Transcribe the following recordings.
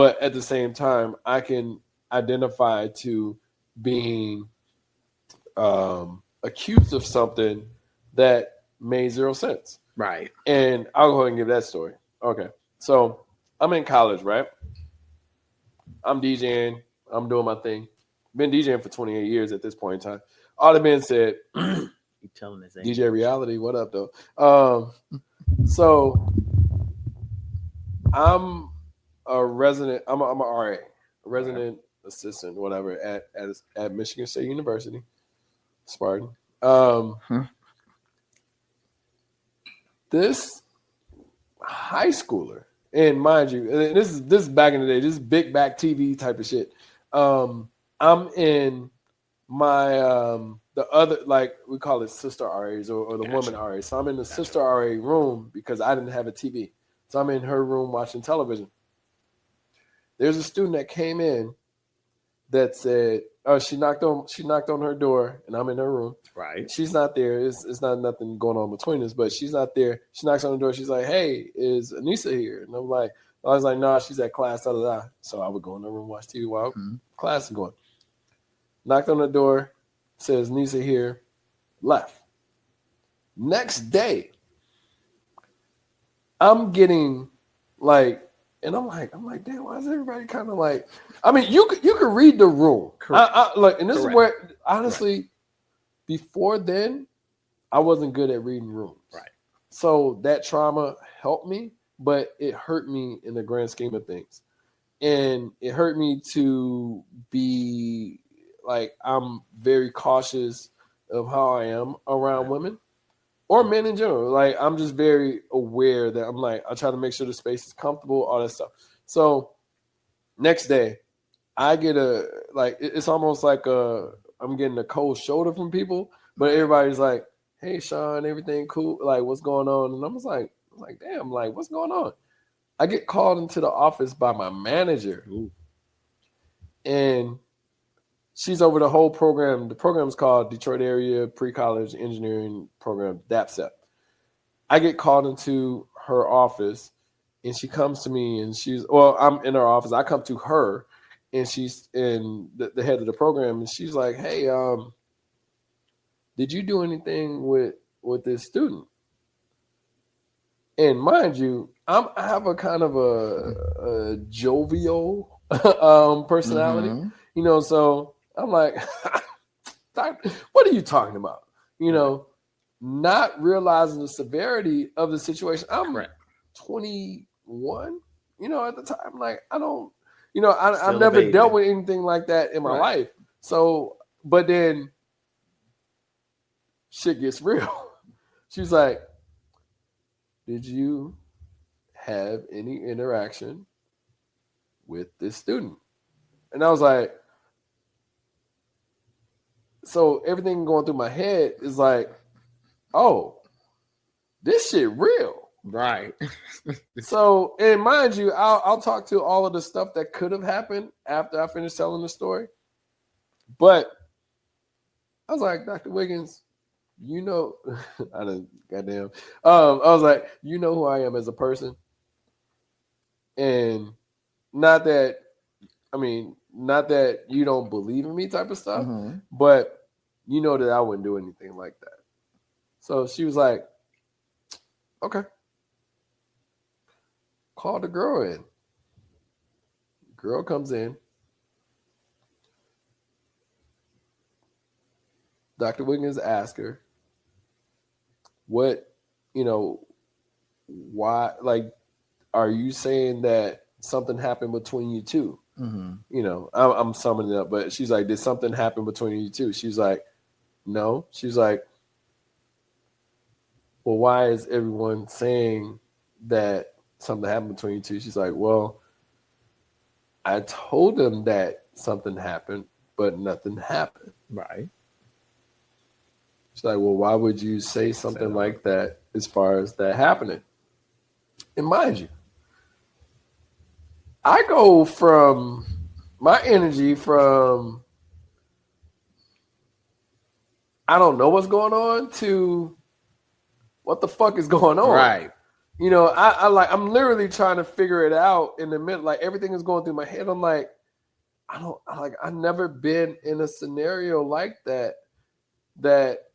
but at the same time, I can identify to being accused of something that made zero sense. Right. And I'll go ahead and give that story. Okay. So I'm in college, right? I'm DJing. I'm doing my thing. Been DJing for 28 years at this point in time. All that being said, You telling us DJ Reality, what up, though? So I'm a resident. I'm a RA, a resident assistant, whatever, at Michigan State University, Spartan. This high schooler, and mind you, and this is back in the day, this is big back TV type of shit. I'm in my the other, like we call it sister RAs or the woman RA. So I'm in the sister RA room because I didn't have a TV. So I'm in her room watching television. There's a student that came in that said, "Oh, she knocked on her door, and I'm in her room. Right. She's not there. It's not nothing going on between us, but she's not there. She knocks on the door. She's like, "Hey, is Anissa here?" And I was like, "No, she's at class." Da, da, da. So I would go in the room, watch TV while class is going. Knocked on the door, says Nisa here, left. Next day, I'm getting like, and I'm like, damn, why is everybody kind of like? I mean, you could read the room. And this is where honestly, before then, I wasn't good at reading rooms. Right. So that trauma helped me, but it hurt me in the grand scheme of things, and it hurt me to be like, I'm very cautious of how I am around women or men in general. Like, I'm just very aware that I'm like, I try to make sure the space is comfortable, all that stuff. So next day, I get it's almost like I'm getting a cold shoulder from people, but everybody's like, "Hey, Sean, everything cool? Like, what's going on?" And I was like, damn, like, what's going on? I get called into the office by my manager. Ooh. And she's over the whole program. The program's called Detroit Area Pre-College Engineering Program, DAPSEP. I get called into her office, and she comes to me, and I'm in her office. I come to her, and she's in the head of the program, and she's like, "Hey, did you do anything with this student?" And mind you, I have a kind of a jovial personality, so I'm like, what are you talking about? Not realizing the severity of the situation. I'm 21, at the time. Like, I don't, I've never dealt with anything like that in my life. So, but then shit gets real. She's like, "Did you have any interaction with this student?" And I was like, so everything going through my head is like, oh, this shit real. Right. So, and mind you, I'll talk to all of the stuff that could have happened after I finish telling the story. But I was like, "Dr. Wiggins, I didn't, goddamn. I was like, you know who I am as a person. And not that you don't believe in me type of stuff, but you know that I wouldn't do anything like that." So she was like, "Okay." Called the girl in. Girl comes in. Dr. Wiggins asked her, "What, why, like, are you saying that something happened between you two?" I'm summing it up, but she's like, "Did something happen between you two?" She's like, "No." She's like, "Well, why is everyone saying that something happened between you two?" She's like, "Well, I told them that something happened, but nothing happened." Right. She's like, "Well, why would you say something like that as far as that happening?" And mind you, I go from my energy from I don't know what's going on to what the fuck is going on. Right. I'm literally trying to figure it out in the middle. Like everything is going through my head. I'm like, I've never been in a scenario like that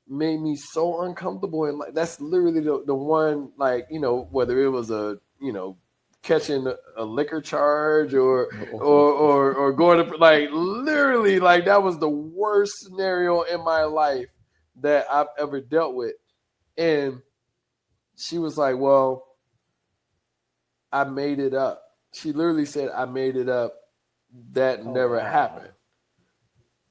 made me so uncomfortable. And like, that's literally the one, like, whether it was catching a liquor charge or going to, like, literally, like, that was the worst scenario in my life that I've ever dealt with. And she was like, well, I made it up. She literally said, I made it up. That never happened.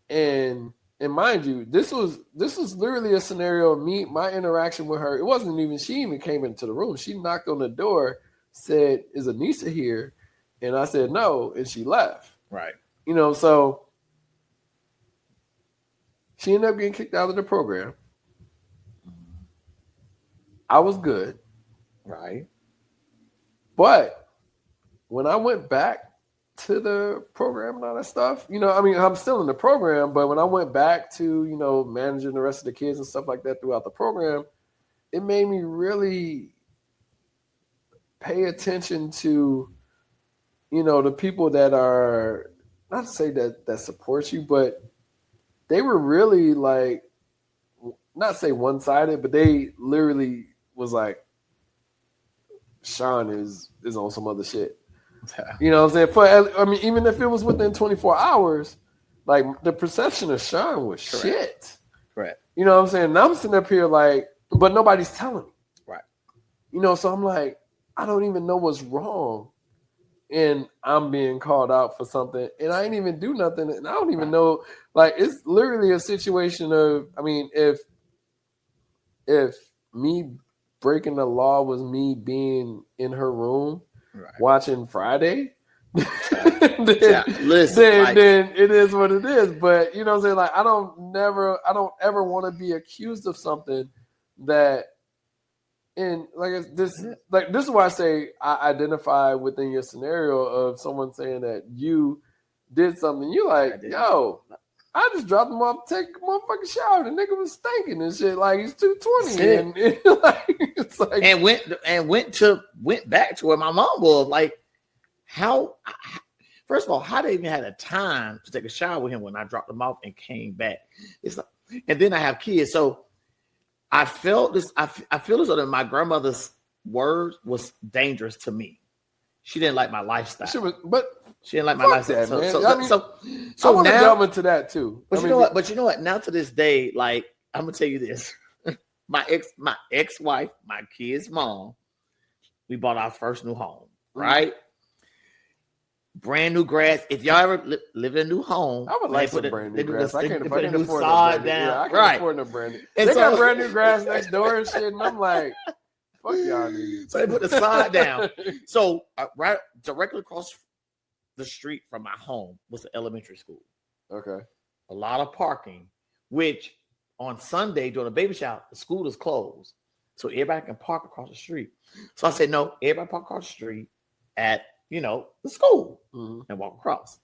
And mind you, this was literally a scenario of my interaction with her. It wasn't even, she even came into the room. She knocked on the door, said, is Anissa here? And I said, no. And she left. Right. So she ended up getting kicked out of the program. I was good. Right. But when I went back to the program and all that stuff, I'm still in the program, but when I went back to, managing the rest of the kids and stuff like that throughout the program, it made me really pay attention to, the people that are, not to say that support you, but they were really like, not say one-sided, but they literally was like, Sean is on some other shit. You know what I'm saying? Even if it was within 24 hours, like, the perception of Sean was shit. Correct. You know what I'm saying? And I'm sitting up here like, but nobody's telling me. Right. So I'm like, I don't even know what's wrong. And I'm being called out for something. And I ain't even do nothing. And I don't even know. Like, it's literally a situation of, if me breaking the law was me being in her room watching Friday, then it is what it is. But you know what I'm saying? Like, I don't ever want to be accused of something that, and this is why I say I identify within your scenario of someone saying that you did something. You like, yo, I just dropped him off to take a motherfucking shower. The nigga was stinking and shit. Like, he's 220. And it's like, went back to where my mom was. Like, first of all, how they even had a time to take a shower with him when I dropped him off and came back. It's like, and then I have kids. So I felt this, I feel as though that my grandmother's words was dangerous to me. She didn't like my lifestyle. She didn't like my lifestyle. So I want to delve into that too. But you know what? Now to this day, like, I'm gonna tell you this: my ex-wife, my kid's mom, we bought our first new home, right? Brand new grass. If y'all ever live in a new home, I would like some brand new grass. I can't afford no brand new. Yeah, I can't afford no brand new. They got brand new grass next door and shit, and I'm like, fuck y'all niggas. So they put the sod down. So right directly across the street from my home was the elementary school. Okay. A lot of parking, which on Sunday during the baby shower, the school is closed. So everybody can park across the street. So I said, no, everybody park across the street at, the school and walk across.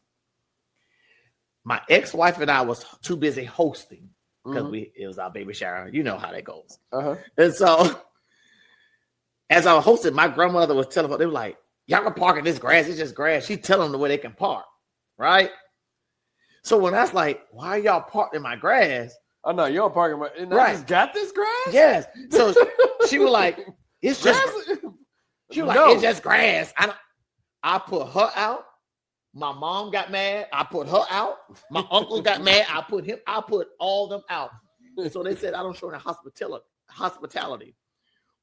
My ex-wife and I was too busy hosting because it was our baby shower. You know how that goes. And so as I was hosting, my grandmother was telling them, they were like, y'all can park in this grass. It's just grass. She's telling them the way they can park, right? So when I was like, why are y'all parked in my grass? Oh, no, you're parking my... And I just got this grass? Yes. So she was like, it's just... She was like, it's just grass. I put her out. My mom got mad. I put her out. My uncle got mad. I put all them out. So they said, I don't show any hospitality.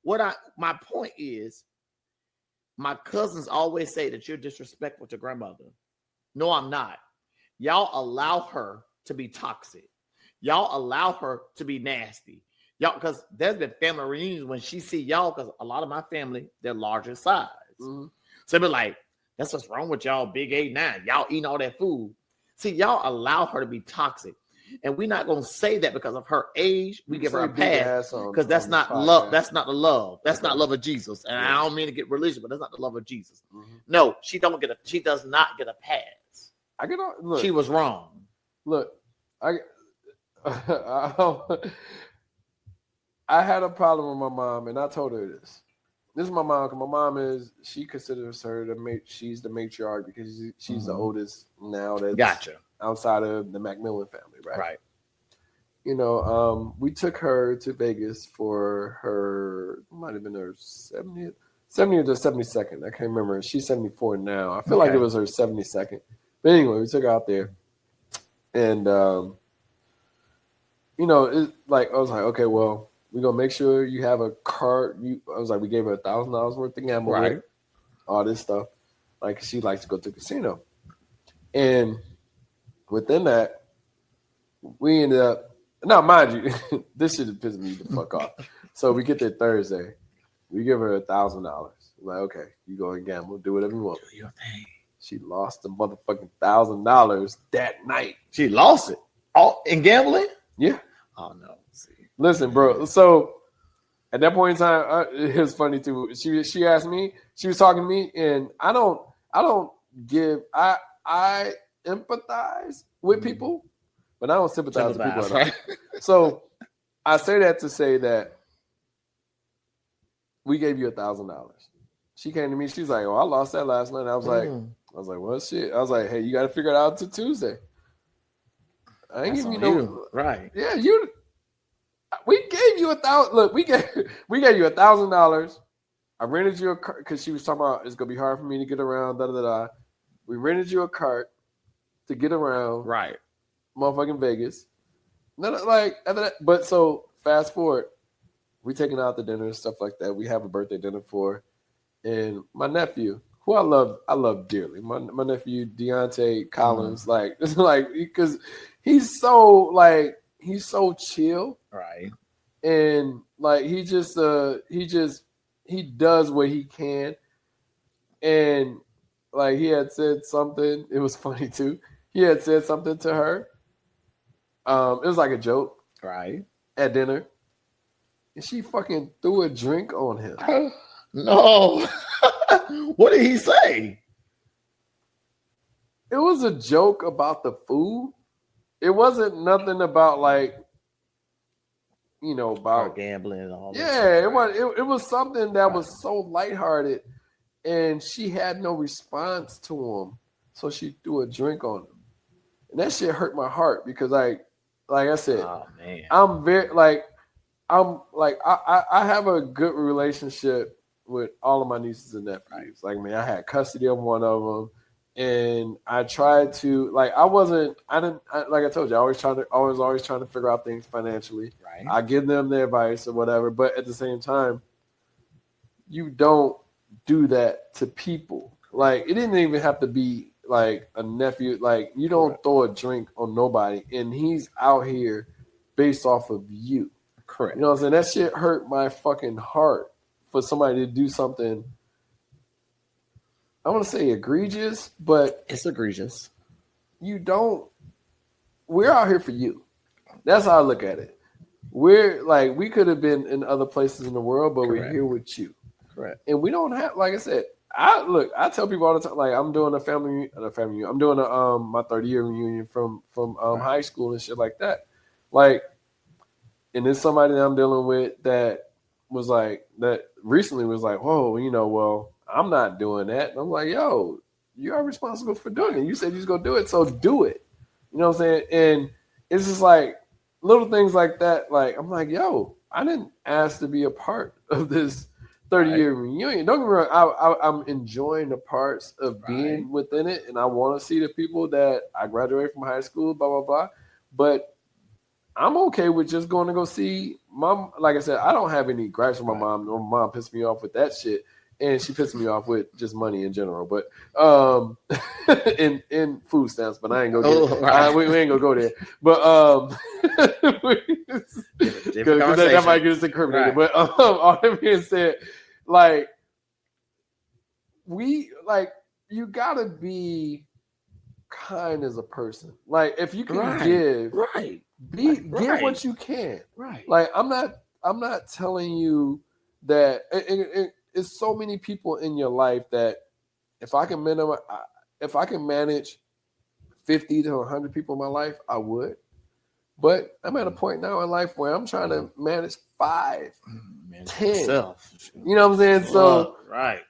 My point is, my cousins always say that you're disrespectful to grandmother. No, I'm not. Y'all allow her to be toxic. Y'all allow her to be nasty. Y'all, because there's been family reunions when she see y'all, because a lot of my family, they're larger size. So they be like, that's what's wrong with y'all, big 8'9". Y'all eating all that food. See, y'all allow her to be toxic. And we're not going to say that because of her age. We give her a pass because that's not love. That's not the love. That's not love of Jesus. And I don't mean to get religious, but that's not the love of Jesus. No, she does not get a pass. Look, she was wrong. Look, I had a problem with my mom, and I told her this. this is my mom. Cause my mom she considers her she's the matriarch because she's the oldest now. That's outside of the Macmillan family, right? Right. You know, we took her to Vegas for her, might have been her 70th or 72nd. I can't remember. She's 74 now. I feel like it was her 72nd. But anyway, we took her out there. And, you know, I was like, okay, well, we're going to make sure you have a card. I was like, we gave her $1,000 worth of gambling. Right. All this stuff. Like, she likes to go to the casino. And within that, we ended up, now, mind you, this shit is pissing me the fuck off. So we get there Thursday. We give her $1,000. We're like, okay, you go and gamble, do whatever you want. Do your thing. She lost the motherfucking $1,000 that night. She lost it all in gambling? Yeah. Oh no. See. Listen, bro. So at that point in time, it was funny too. She asked me. She was talking to me, and I empathize with people. But I don't sympathize with people at all. Right? So I say that to say that we gave you $1,000. She came to me. She's like, "Oh, I lost that last night." And I was like, "Well, shit." I was like, "Hey, you got to figure it out until Tuesday." I ain't giving you no right. Yeah, we gave you $1,000. Look, we gave you $1,000. I rented you a cart because she was talking about it's gonna be hard for me to get around. Da da da. We rented you a cart to get around. Right. Motherfucking Vegas. But so fast forward, we taking out the dinner and stuff like that. We have a birthday dinner for, and my nephew, who I love dearly. My nephew Deontay Collins, because he's so chill, right? And he does what he can, and he had said something. It was funny too. He had said something to her. It was like a joke, right? At dinner, and she fucking threw a drink on him. No, what did he say? It was a joke about the food. It wasn't nothing about about gambling and all. Yeah, it was something that was so lighthearted, and she had no response to him, so she threw a drink on him, and that shit hurt my heart because like I said, oh man, I'm very I have a good relationship with all of my nieces and nephews. Like, man, I had custody of one of them, and I tried to like I told you, I was always trying to figure out things financially. Right. I give them the advice or whatever, but at the same time, you don't do that to people. Like, it didn't even have to be like a nephew. Like, you don't throw a drink on nobody, and he's out here based off of you. Correct. You know what I'm saying? That shit hurt my fucking heart for somebody to do something. I want to say egregious, but it's egregious. We're out here for you. That's how I look at it. We could have been in other places in the world, but Correct. We're here with you. Correct. And we don't have, like I said, I tell people all the time, like, I'm doing I'm doing my 30-year reunion from high school and shit like that. Like, and there's somebody that I'm dealing with that recently was like, whoa, I'm not doing that. And I'm like, yo, you are responsible for doing it. You said you was going to do it, so do it. You know what I'm saying? And it's just like little things like that. Like, I'm like, yo, I didn't ask to be a part of this 30-year reunion. Don't get me wrong, I'm enjoying the parts of being within it, and I want to see the people that I graduated from high school, blah, blah, blah. But I'm okay with just going to go see mom. Like I said, I don't have any gripes with my mom. My mom pissed me off with that shit, and she pissed me off with just money in general. But in food stamps, but I ain't gonna get it. We ain't gonna go there. But that might get us incriminated. But all that being said, you gotta be kind as a person. Like, if you can give, give what you can. Right. Like, I'm not telling you that it's so many people in your life that if I can manage 50 to 100 people in my life, I would. But I'm at a point now in life where I'm trying to manage 5, 10. Myself. You know what I'm saying? So right.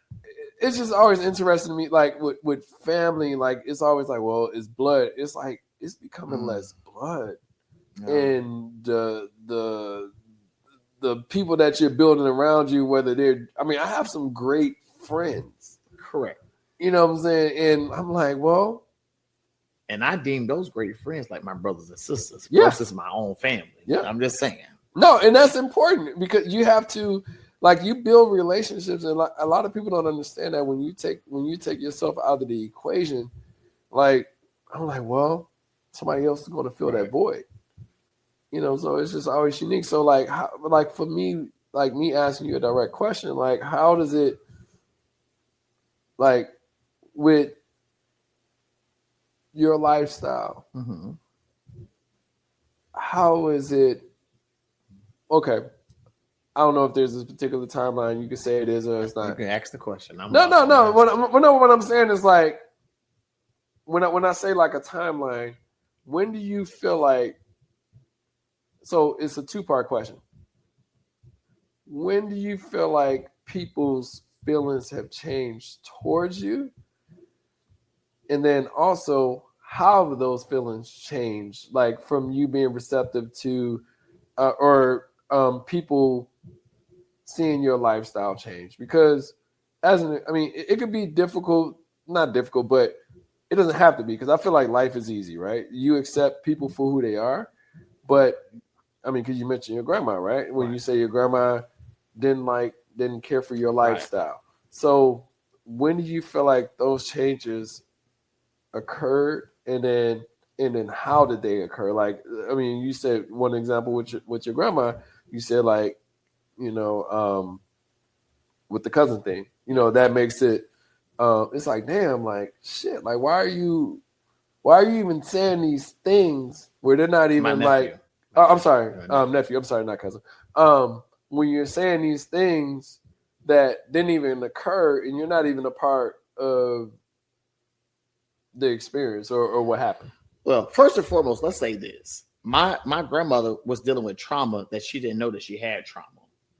It's just always interesting to me, like with family, like it's always like, well, it's blood. It's like it's becoming less blood, and the people that you're building around you, whether they're, I mean, I have some great friends. Correct. You know what I'm saying? And I'm like, well. And I deem those great friends like my brothers and sisters versus my own family. Yeah. I'm just saying. No, and that's important because you have to, like, you build relationships, and a lot of people don't understand that when you take yourself out of the equation, like, I'm like, well, somebody else is going to fill that void. You know, so it's just always unique. So like, for me, like me asking you a direct question, like, how does it, like, with your lifestyle, how is it? Okay, I don't know if there's this particular timeline you can say it is or it's not. You can ask the question. No. What I'm saying is, like, when I say like a timeline, when do you feel like? So it's a 2-part question. When do you feel like people's feelings have changed towards you? And then also, how have those feelings changed? Like from you being receptive to, or people seeing your lifestyle change? Because it could be difficult, not difficult, but it doesn't have to be, because I feel like life is easy, right? You accept people for who they are, but I mean, because you mentioned your grandma, right? When you say your grandma didn't care for your lifestyle. Right. So when do you feel like those changes occurred, and then how did they occur? Like, I mean, you said one example with your grandma, you said, like, you know, with the cousin thing, you know, that makes it, it's like, damn, like, shit, like, why are you even saying these things where they're not even like, I'm sorry, nephew, I'm sorry, not cousin. When you're saying these things that didn't even occur and you're not even a part of the experience or what happened. Well, first and foremost, let's say this. My grandmother was dealing with trauma that she didn't know that she had trauma.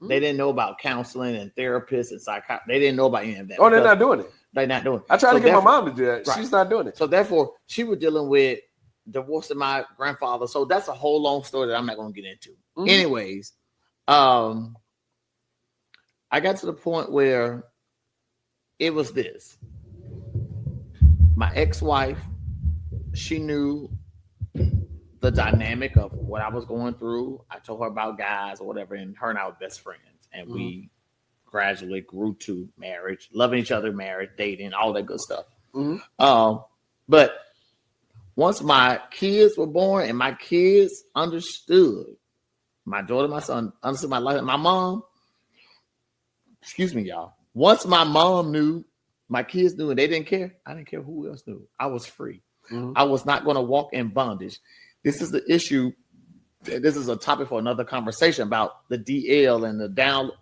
They didn't know about counseling and therapists and psychiatrists. They didn't know about any of that. Oh, they're not doing it. They're not doing it. I tried to get my mom to do that. Right. She's not doing it. So therefore, she was dealing with divorcing my grandfather. So that's a whole long story that I'm not going to get into. Anyways, I got to the point where it was this. My ex-wife, she knew the dynamic of what I was going through. I told her about guys or whatever, and her and I were best friends. And we gradually grew to marriage, loving each other, marriage, dating, all that good stuff. But once my kids were born and my kids understood, my daughter, my son understood my life, my mom, excuse me, y'all. Once my mom knew, my kids knew, and they didn't care, I didn't care who else knew. I was free. I was not going to walk in bondage. This is the issue. This is a topic for another conversation about the DL and the down.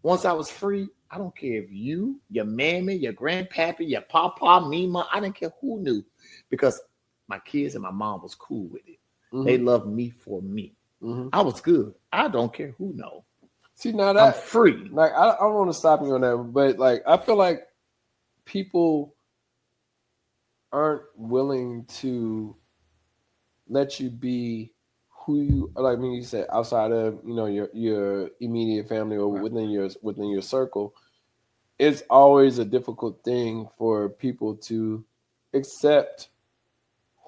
Once I was free, I don't care if you, your mammy, your grandpappy, your papa, me, mom, I didn't care who knew, because my kids and my mom was cool with it. They loved me for me. I was good. I don't care who know. See, now that I'm free. Like, I don't want to stop you on that, but like, I feel like people aren't willing to let you be who you, like, I mean, you said outside of, you know, your immediate family or within your circle. It's always a difficult thing for people to accept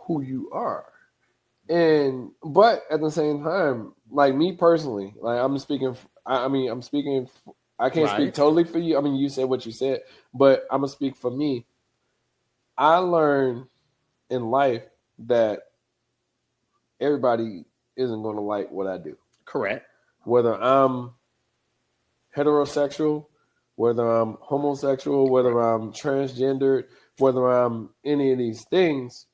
who you are. But at the same time, like me personally, like I'm speaking, I can't speak totally for you. I mean, you said what you said, but I'm gonna speak for me. I learned in life that everybody isn't going to like what I do. Correct. Whether I'm heterosexual, whether I'm homosexual, whether I'm transgendered, whether I'm any of these things,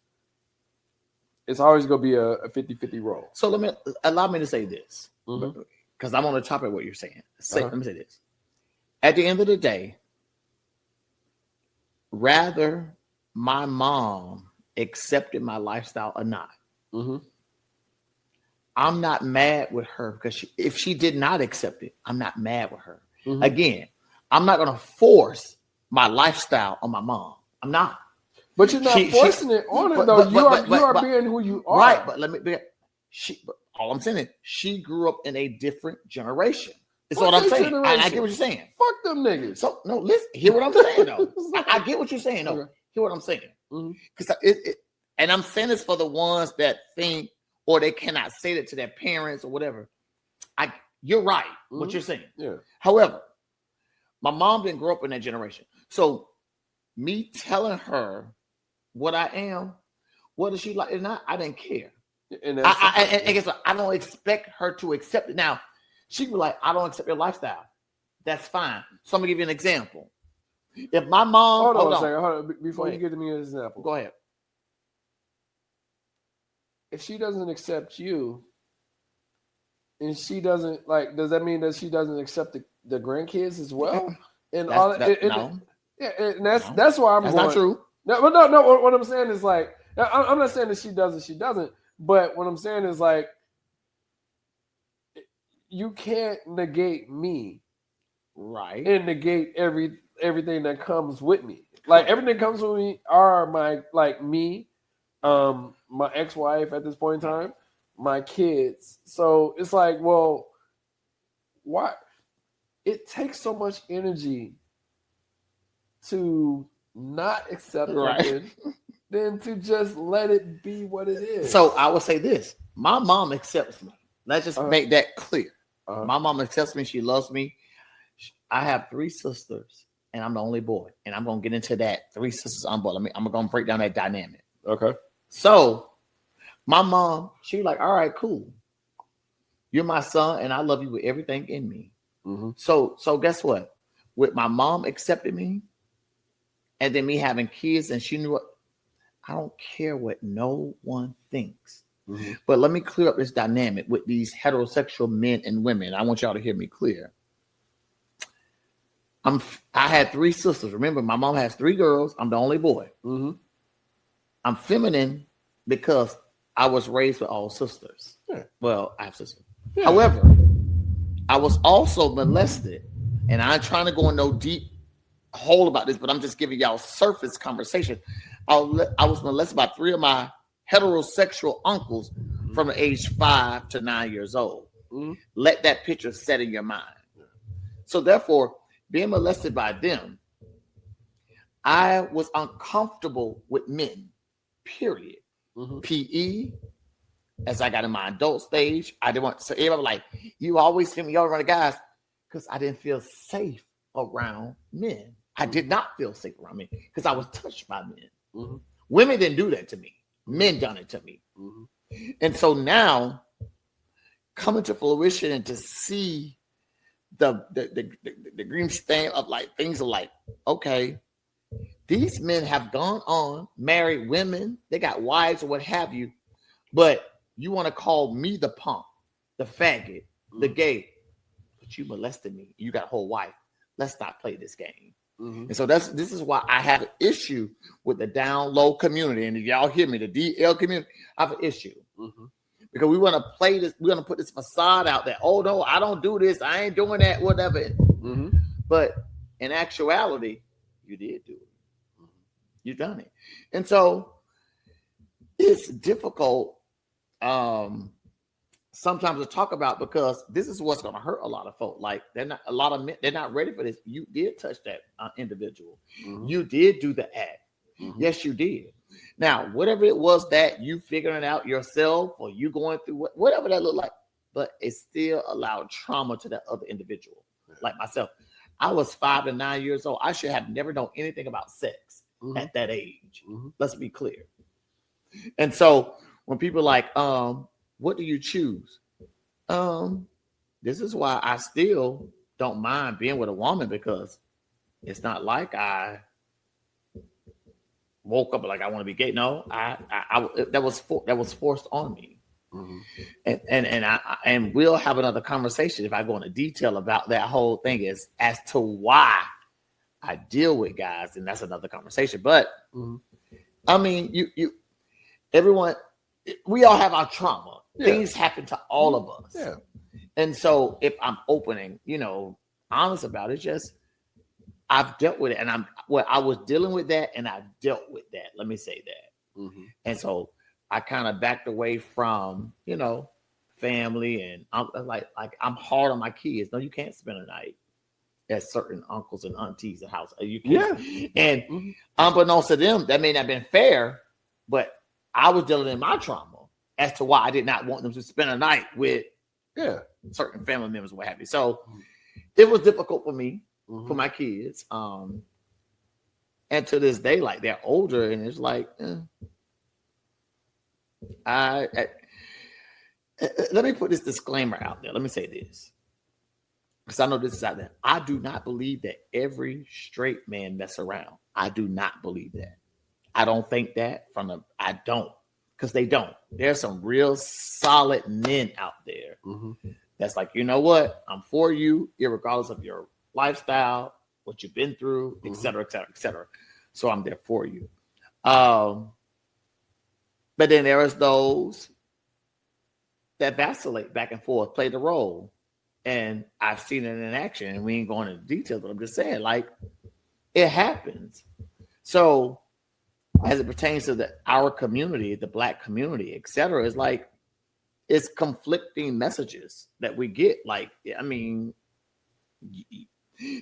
it's always going to be a 50-50 role. So allow me to say this, because I'm on the top of what you're saying. Let me say this. At the end of the day, rather my mom accepted my lifestyle or not, I'm not mad with her because if she did not accept it, I'm not mad with her. Mm-hmm. Again, I'm not going to force my lifestyle on my mom. I'm not. But you're not forcing it on her, though. You are being who you are. Right, but let me be. All I'm saying is she grew up in a different generation. That's what I'm saying. I get what you're saying. Fuck them niggas. So, no, listen. Hear what I'm saying, though. I get what you're saying, though. Okay. Hear what I'm saying. Because and I'm saying this for the ones that think or they cannot say that to their parents or whatever. You're right, what you're saying. Yeah. However, my mom didn't grow up in that generation. So me telling her what I am, whether she like it or not, I didn't care. And guess what? I don't expect her to accept it. Now, she be like, I don't accept your lifestyle. That's fine. So I'm going to give you an example. If my mom... Hold on. Before you give me an example. Go ahead. If she doesn't accept you, and she doesn't, like, does that mean that she doesn't accept the grandkids as well? And no. Yeah, and that's why I'm that's going... not true. No. What I'm saying is, like, I'm not saying that she doesn't. But what I'm saying is, like, you can't negate me, right? And negate everything that comes with me. Like, everything that comes with me are me, my ex-wife at this point in time, my kids. So it's like, well, why? It takes so much energy to not accept something than to just let it be what it is. So I would say this: my mom accepts me. Let's just make that clear. My mom accepts me. She loves me. I have 3 sisters, and I'm the only boy. And I'm gonna get into that. 3 sisters on board. I'm gonna break down that dynamic. Okay. So my mom, she was like, all right, cool. You're my son, and I love you with everything in me. Mm-hmm. So guess what? With my mom accepting me, and then me having kids, and she knew what. I don't care what no one thinks. Mm-hmm. But let me clear up this dynamic with these heterosexual men and women. I want y'all to hear me clear. I had 3 sisters. Remember, my mom has 3 girls. I'm the only boy. Mm-hmm. I'm feminine because I was raised with all sisters. Yeah. Well, I have sisters. Yeah. However, I was also molested. And I'm trying to go in no deep hole about this, but I'm just giving y'all surface conversation. I was molested by 3 of my heterosexual uncles from the age 5 to 9 years old. Mm-hmm. Let that picture set in your mind. So therefore, being molested by them, I was uncomfortable with men, period. Mm-hmm. PE, as I got in my adult stage, I didn't want to say, everybody was like, you always send me over around the guys, because I didn't feel safe around men. I did not feel safe around men because I was touched by men. Mm-hmm. Women didn't do that to me. Men done it to me. Mm-hmm. And so now, coming to fruition and to see the green stain of like things are like, okay, these men have gone on, married women, they got wives or what have you, but you want to call me the punk, the faggot, the gay, but you molested me. You got a whole wife. Let's not play this game. Mm-hmm. And so this is why I have an issue with the down low community. And if y'all hear me, the DL community, I have an issue. Mm-hmm. Because we want to play this, we want to put this facade out there. Oh no, I don't do this. I ain't doing that, whatever. Mm-hmm. But in actuality, you did do it. Mm-hmm. You've done it. And so it's difficult sometimes to talk about, because this is what's going to hurt a lot of folk. Like they're not ready for this. You did touch that individual. Mm-hmm. You did do the act. Mm-hmm. Yes, you did. Now, whatever it was that you figuring out yourself or you going through, whatever that looked like, but it still allowed trauma to that other individual. Like myself, I was 5 to 9 years old. I should have never known anything about sex at that age. Mm-hmm. Let's be clear. And so when people are like, what do you choose? This is why I still don't mind being with a woman, because it's not like I woke up like I want to be gay. No, that was forced on me. Mm-hmm. And we'll have another conversation if I go into detail about that whole thing as to why I deal with guys, and that's another conversation. But I mean, everyone, we all have our trauma. Things happen to all of us. Yeah. And so if I'm opening, honest about it, just I've dealt with it, and I was dealing with that, and I dealt with that. Let me say that. Mm-hmm. And so I kind of backed away from, family, and I'm like I'm hard on my kids. No, you can't spend a night at certain uncles and aunties' house. You can't. Yeah. And unbeknownst to them, that may not have been fair, but I was dealing in my trauma as to why I did not want them to spend a night with certain family members, what have you. So it was difficult for me, for my kids. And to this day, like, they're older, and it's like, let me put this disclaimer out there. Let me say this, because I know this is out there. I do not believe that every straight man mess around. I do not believe that. I don't think that I don't, because they don't. There's some real solid men out there that's like, you know what? I'm for you, irregardless of your lifestyle, what you've been through, et cetera, et cetera, et cetera. So I'm there for you. But then there is those that vacillate back and forth, play the role. And I've seen it in action, and we ain't going into details, but I'm just saying, like, it happens. So as it pertains to our community, the Black community, et cetera, it's like, it's conflicting messages that we get. Like, I mean,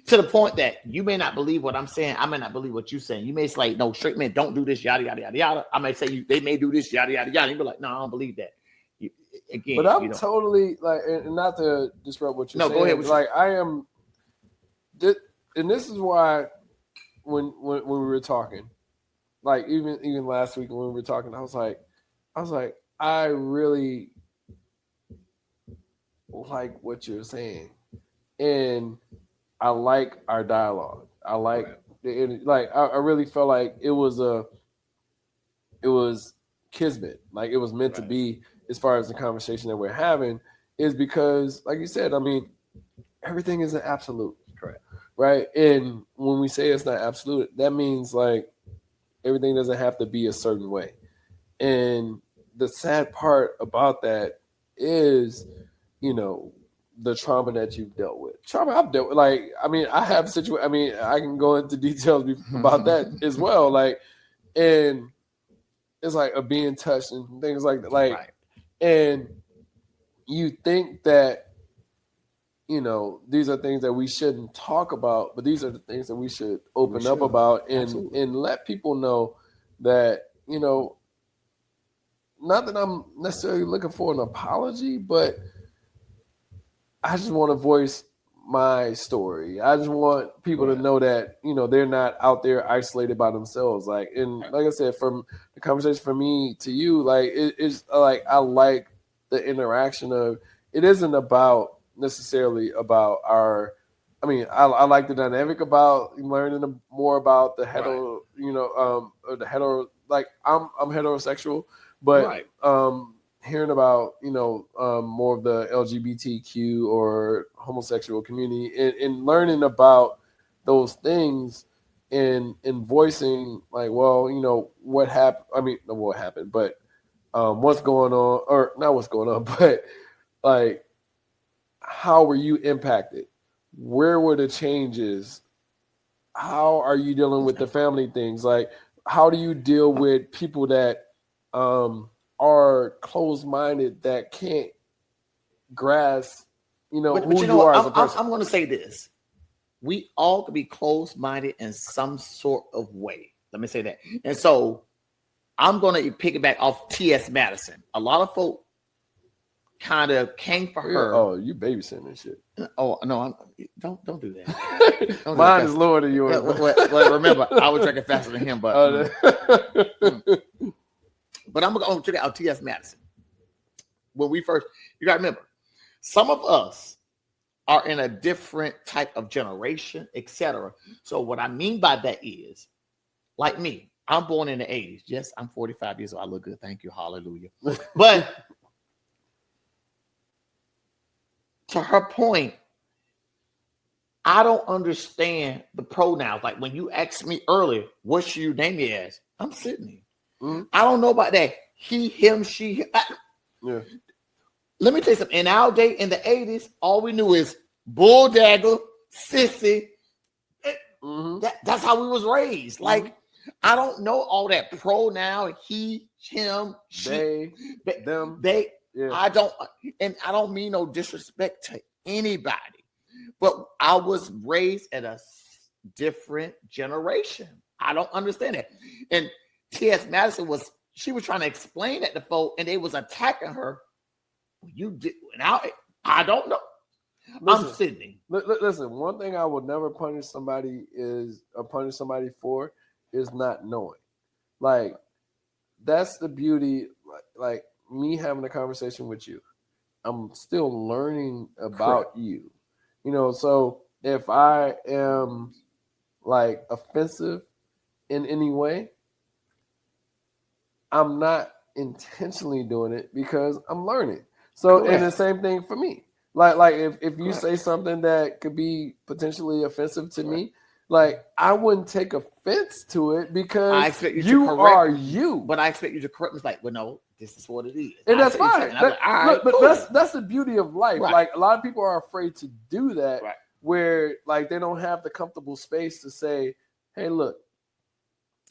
to the point that you may not believe what I'm saying. I may not believe what you're saying. You may say, like, no, straight men don't do this, yada, yada, yada, yada. I may say they may do this, yada, yada, yada. You be like, no, I don't believe that. Again, but I'm totally, like, and not to disrupt what you're saying. Go ahead. Like, I am, and this is why when we were talking, like, even last week when we were talking, I was like, I really like what you're saying, and I like our dialogue. I like I really felt like it was kismet, like it was meant to be. As far as the conversation that we're having, is because, like you said, I mean, everything isn't absolute, correct? Right? And when we say it's not absolute, that means, like, everything doesn't have to be a certain way. And the sad part about that is, the trauma that you've dealt with. Trauma I've dealt with, like, I mean, I have situations. I mean, I can go into details about that as well. Like, and it's like being touched and things like that. Like, right. And you think that, these are things that we shouldn't talk about, but these are the things that we should open up about and let people know that, not that I'm necessarily looking for an apology, but I just want to voice my story. I just want people to know that, they're not out there isolated by themselves. Like, and like I said, from the conversation from me to you, like, it's like, I like the interaction of, it isn't about necessarily about I like the dynamic about learning more about the hetero, the hetero, like, I'm heterosexual, but hearing about, more of the LGBTQ or homosexual community and learning about those things and voicing, like, well, what happened? I mean, not what happened, but what's going on, or not what's going on, but, like, how were you impacted? Where were the changes? How are you dealing with the family things? Like, how do you deal with people that are closed-minded, that can't grasp, who you are as a person? I'm going to say this. We all could be closed-minded in some sort of way. Let me say that. And so I'm going to piggyback off T.S. Madison. A lot of folk kind of came for her. Oh, you babysitting and shit. Oh, no, don't do that. Mine is lower than yours. Well, remember, I was drinking faster than him, but... But I'm going to check out T.S. Madison. When we first, you got to remember, some of us are in a different type of generation, etc. So what I mean by that is, like me, I'm born in the 80s. Yes, I'm 45 years old. I look good. Thank you. Hallelujah. But to her point, I don't understand the pronouns. Like, when you asked me earlier, what should you name me as? I'm Sydney. I don't know about that. He, him, she. let me tell you something. In our day, in the 80s, all we knew is bull dagger, sissy. That's how we was raised. Like, I don't know all that pronoun, he, him, she, them. They. Yeah. I don't mean no disrespect to anybody, but I was raised at a different generation. I don't understand it. And T.S. Madison was trying to explain that to folk, and they was attacking her. You did, and I don't know. Listen, I'm Sydney. Listen, one thing I would never punish somebody for is not knowing. Like, that's the beauty. Like me having a conversation with you, I'm still learning about you. You know, so if I am like offensive in any way, I'm not intentionally doing it because I'm learning. So, and the same thing for me. Like if you say something that could be potentially offensive to me, like I wouldn't take offense to it because I expect you are you. But I expect you to correct me. Like, well, no, this is what it is. And that's fine. But that's the beauty of life. Right. Like a lot of people are afraid to do that, where like they don't have the comfortable space to say, hey, look,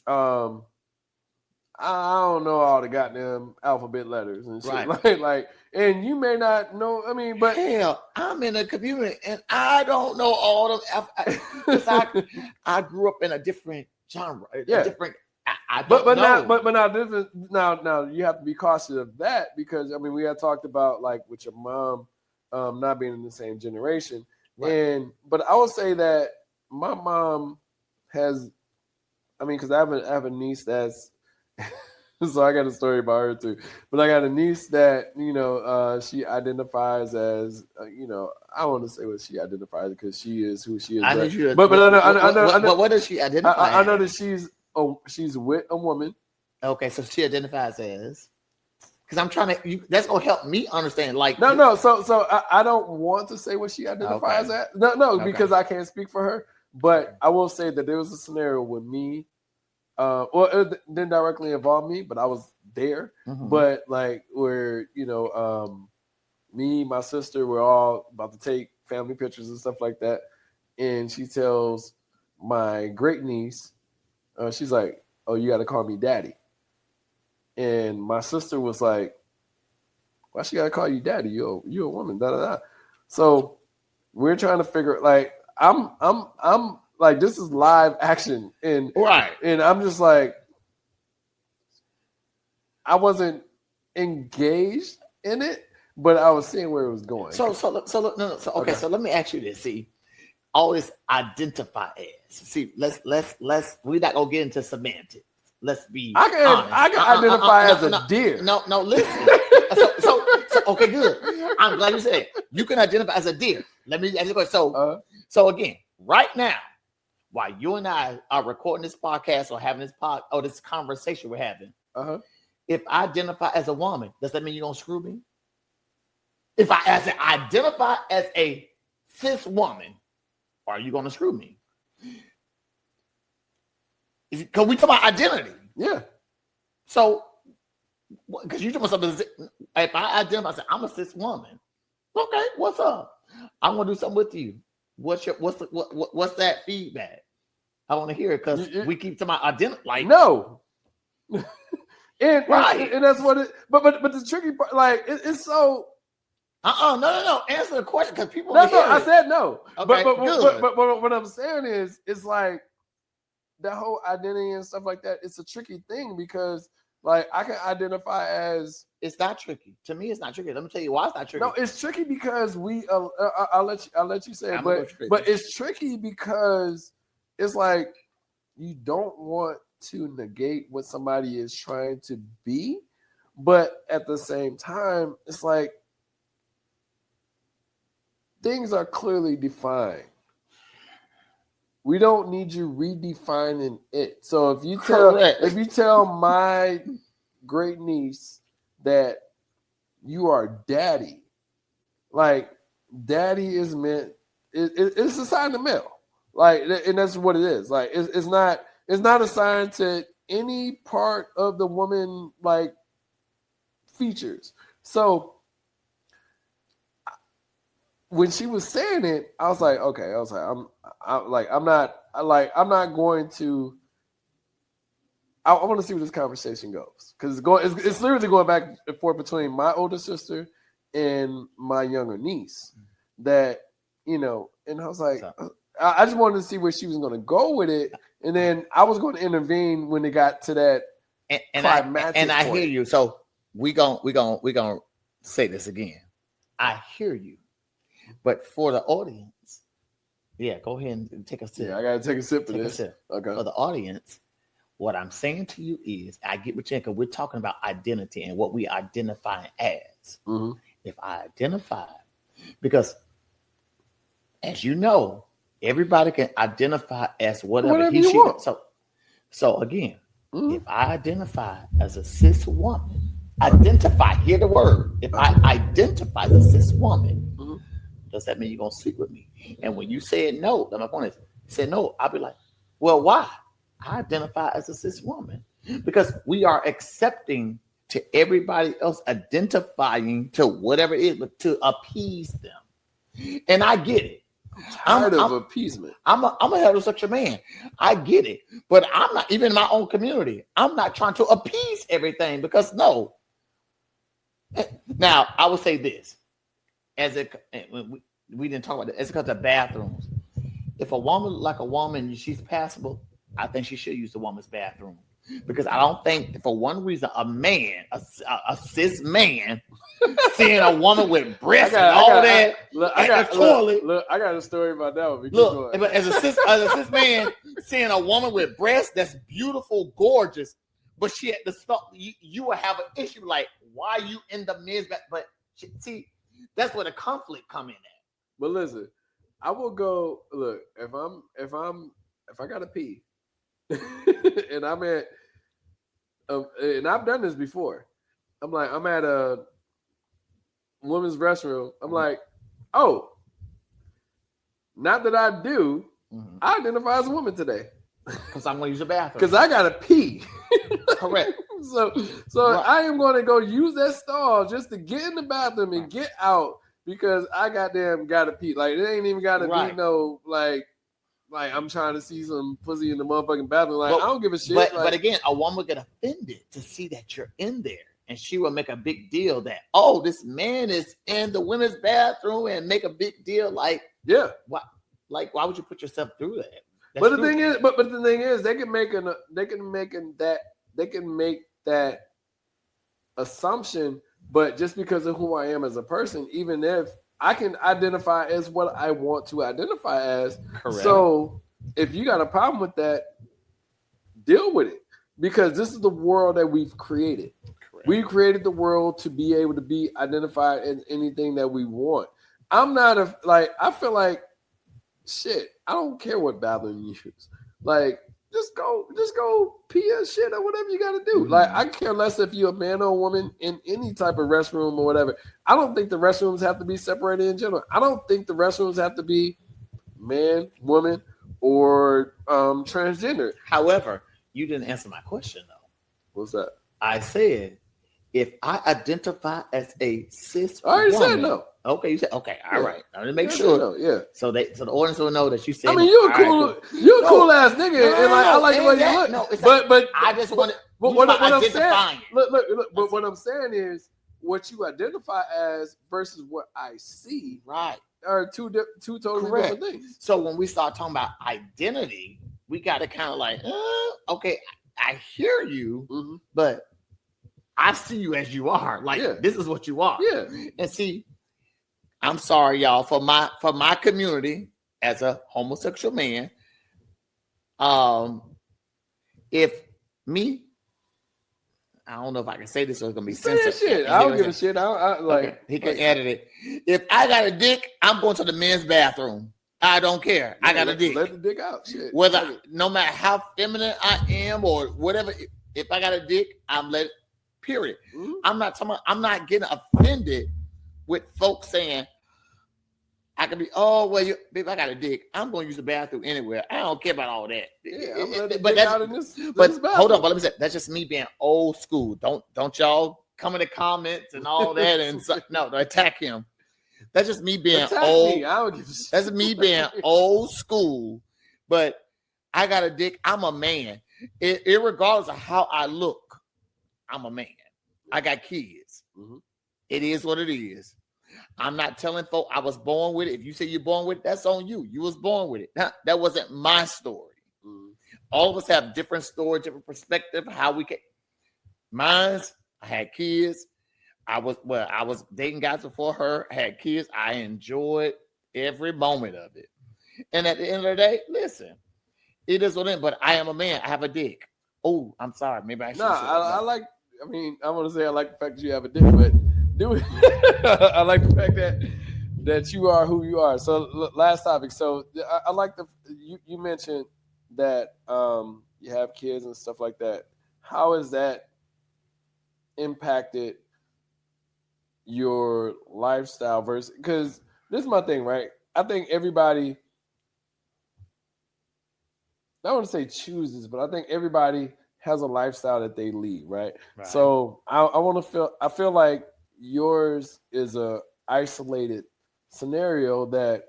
I don't know all the goddamn alphabet letters and shit. Like, and you may not know. I mean, but hell, I'm in a community and I don't know all of. I grew up in a different genre, a different. Now you have to be cautious of that because I mean we had talked about like with your mom not being in the same generation, but I would say that my mom has. I mean, because I have a niece that's. So I got a story about her too, but I got a niece that she identifies as I don't want to say what she identifies because she is who she is. I know, but what does she identify? I know that she's with a woman. Okay, so she identifies as because I'm trying to. That's gonna help me understand. Like no. So I don't want to say what she identifies as. No, because I can't speak for her. But I will say that there was a scenario with me. It didn't directly involve me, but I was there. Mm-hmm. But like where me, my sister, we're all about to take family pictures and stuff like that, and she tells my great niece, she's like, "Oh, you got to call me daddy." And my sister was like, "Why she got to call you daddy? You a woman." Da da da. So we're trying to figure like I'm. Like this is live action, and I'm just like, I wasn't engaged in it, but I was seeing where it was going. So let me ask you this. See, always identify as. See, let's we're not gonna get into semantics. Let's be honest. I can identify as a deer. No, listen. so okay, good. I'm glad you said it. You can identify as a deer. Let me ask you a question. So again, right now. While you and I are recording this podcast or having this conversation we're having, if I identify as a woman, does that mean you're gonna screw me? If I identify as a cis woman, are you gonna screw me? Because we talk about identity. Yeah. So, because you talking about something, if I identify as I'm a cis woman, okay, what's up? I'm gonna do something with you. What's that feedback? I want to hear it because we keep talking about identity. Like no, and that's what it. But the tricky part, like it's so. No. Answer the question because people. No. I said no. Okay, but what I'm saying is, it's like that whole identity and stuff like that. It's a tricky thing because, like, I can identify as. It's not tricky. To me, it's not tricky. Let me tell you why it's not tricky. No, it's tricky because we. I'll let you say it, but it's tricky because it's like you don't want to negate what somebody is trying to be, but at the same time, it's like things are clearly defined. We don't need you redefining it. So if you tell my great niece that you are daddy, like daddy is meant it's assigned to male, like, and that's what it is. Like it's not assigned to any part of the woman like features. So when she was saying it, I was like, okay. I was like, I'm not going to. I want to see where this conversation goes because it's literally going back and forth between my older sister and my younger niece. That and I was like, I just wanted to see where she was going to go with it, and then I was going to intervene when it got to that. And I hear you. So we gonna say this again. I hear you, but for the audience, go ahead and take a sip. Yeah, I gotta take a sip for this. Okay. For the audience. What I'm saying to you is, I get what you're saying, because we're talking about identity and what we identify as. Mm-hmm. If I identify, because as you know, everybody can identify as whatever he, she wants. So again, if I identify as a cis woman, hear the word. If I identify as a cis woman, does that mean you're going to sleep with me? And when you said no, my point is, say no, I'll be like, well, why? I identify as a cis woman because we are accepting to everybody else identifying to whatever it is, but to appease them. And I get it. I'm tired of appeasement. I'm a heterosexual man. I get it. But I'm not, even in my own community, I'm not trying to appease everything because no. Now, I will say this. We didn't talk about it. As it comes to bathrooms. If a woman like a woman, she's passable, I think she should use the woman's bathroom. Because I don't think, for one reason, a man, a cis man, seeing a woman with breasts and all that, I got a story about that one. Look, but as a cis man, seeing a woman with breasts that's beautiful, gorgeous, but she had to stop, you will have an issue like, why are you in the men's bathroom? But see, that's where the conflict come in at. But listen, I will go. Look, if I gotta pee. And I'm at, and I've done this before. I'm at a women's restroom. I'm like, oh, not that I do. I identify as a woman today because I'm going to use the bathroom. Because I gotta pee. Correct. So right. I am going to go use that stall just to get in the bathroom and get out because I gotta pee. Like it ain't even gotta be no like I'm trying to see some pussy in the motherfucking bathroom. Like, I don't give a shit. But again, a woman would get offended to see that you're in there. And she will make a big deal that, oh, this man is in the women's bathroom and make a big deal. Like, yeah. Why would you put yourself through that? But the thing is, they can make that assumption, but just because of who I am as a person, even if I can identify as what I want to identify as. Correct. So if you got a problem with that, deal with it. Because this is the world that we've created. Correct. We created the world to be able to be identified as anything that we want. I feel like, shit, I don't care what bathroom you use. Like, just go pee your shit or whatever you got to do. Mm-hmm. Like, I care less if you're a man or a woman in any type of restroom or whatever. I don't think the restrooms have to be separated in general. I don't think the restrooms have to be man, woman, or transgender. However, you didn't answer my question, though. What's that? I said, if I identify as a cis I already said no. Okay, you said okay. All right. Now to make sure. No, yeah. So the audience will know that you said. I mean, you're a cool ass nigga, and like I like the way you look. No, but I just want to. What I'm saying, look. But what I'm saying is, what you identify as versus what I see, right, are two totally different things. So when we start talking about identity, we got to kind of like, okay, I hear you, but I see you as you are. Like this is what you are. Yeah. And see, I'm sorry, y'all, for my community as a homosexual man. If me, I don't know if I can say this or it's gonna be censored. Shit. I don't give a shit. I like okay. He can edit it. If I got a dick, I'm going to the men's bathroom. I don't care. I got a dick. Let the dick out. Shit. No matter how feminine I am or whatever, if I got a dick, I'm let it. Period. Mm-hmm. I'm not getting offended with folks saying I could be, oh well, babe, I got a dick. I'm going to use the bathroom anywhere. I don't care about all that. Yeah, but hold on, but let me say that's just me being old school. Don't y'all come in the comments and all that and don't attack him. That's just me being Attack old. me. I don't give a shit. That's me being old school. But I got a dick. I'm a man. Irregardless of how I look, I'm a man. I got kids. Mm-hmm. It is what it is. I'm not telling folks I was born with it. If you say you're born with it, that's on you. You was born with it. That wasn't my story. Mm-hmm. All of us have different stories, different perspective. How we can. Mine's. I had kids. I was dating guys before her. I had kids. I enjoyed every moment of it. And at the end of the day, listen, it is what it is. But I am a man. I have a dick. Oh, I'm sorry. Maybe I should. I like. I mean, I want to say I like the fact that you have a dick, but do it. I like the fact that you are who you are. So last topic. So I like you mentioned that you have kids and stuff like that. How has that impacted your lifestyle versus? Because this is my thing, right? I think everybody, I don't want to say chooses, but I think everybody has a lifestyle that they lead, right? So I feel like yours is a isolated scenario that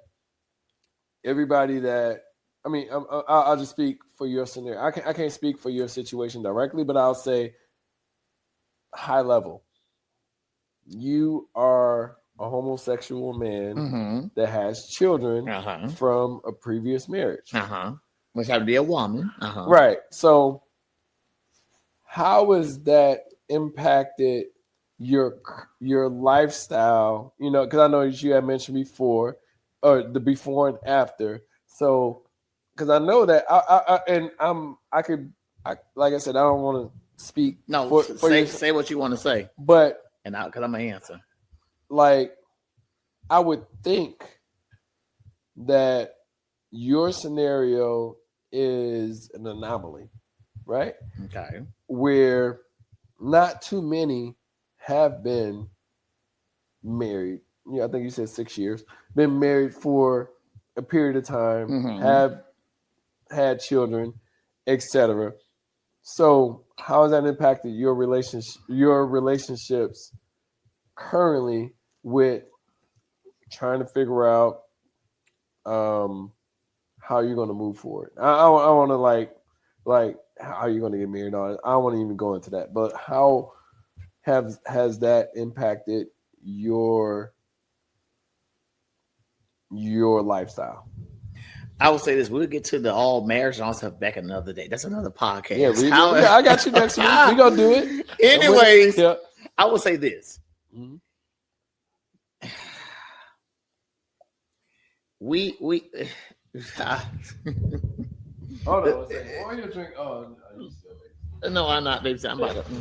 everybody that, I mean, I'll just speak for your scenario. I can't speak for your situation directly, but I'll say high level. You are a homosexual man that has children from a previous marriage. Which have to be a woman. Right. So how has that impacted your lifestyle? You know, because I know that you had mentioned before, or the before and after. So, because I know that like I said, I don't want to speak. No, say what you want to say. But because I'm gonna answer. Like, I would think that your scenario is an anomaly, right? Okay. Where not too many have been married. I think you said 6 years. Been married for a period of time, have had children, etc. So how has that impacted your relationships currently with trying to figure out how you're going to move forward? I want to like how are you going to get married? I don't want to even go into that, but how has that impacted your lifestyle? I would say this: we'll get to the all marriage and all stuff back another day. That's another podcast. Yeah, I got you next week. We're gonna do it. Anyways, I will say this. Mm-hmm. We Hold on a second. Why you drink? Oh, no, I'm not, baby. I'm about to.